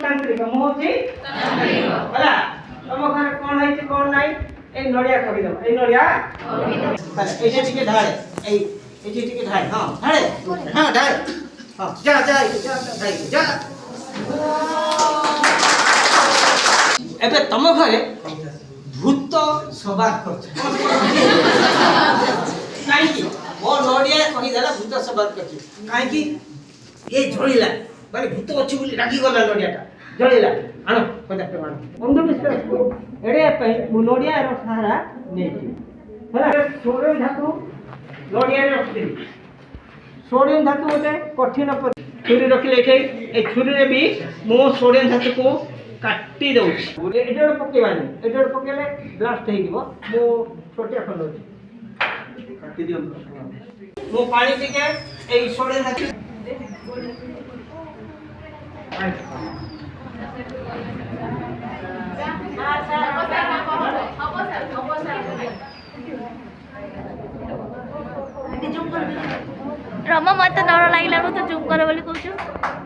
तांत्रिक मु होची होला तम घर कोन है कोन नाही ए नडिया करी दो ए नडिया एसे टिके ढाळे ए एसे टिके ढाळे हां ढाळे हां ढाळे हां जा जा जा जा एबे तम घरे भूत सवार करछ काई की मो नडिया कहि देला भूत सवार करछ काई की ए झोळीला माने भूत अछि बोली रागी गला नडियाटा झोळीला आनो पदार्थ मानो अंधविश्वास एडे पे नडिया रो सहारा नै होला सोडियम धातु नडिया रे रखि सोडियम धातु होते कठिन छुरी रखिले एठे ए छुरी रे भी मो सोडियम धातु को काटी दउछि एडोड पकेबानी एडोड पकेले ब्लास्ट हे दिबो मो छोटे खंड होछि काटी दियो मो पानी टिके ए सोडियम धातु रमा मत डर लागिला तो चुप करे बोली कहछु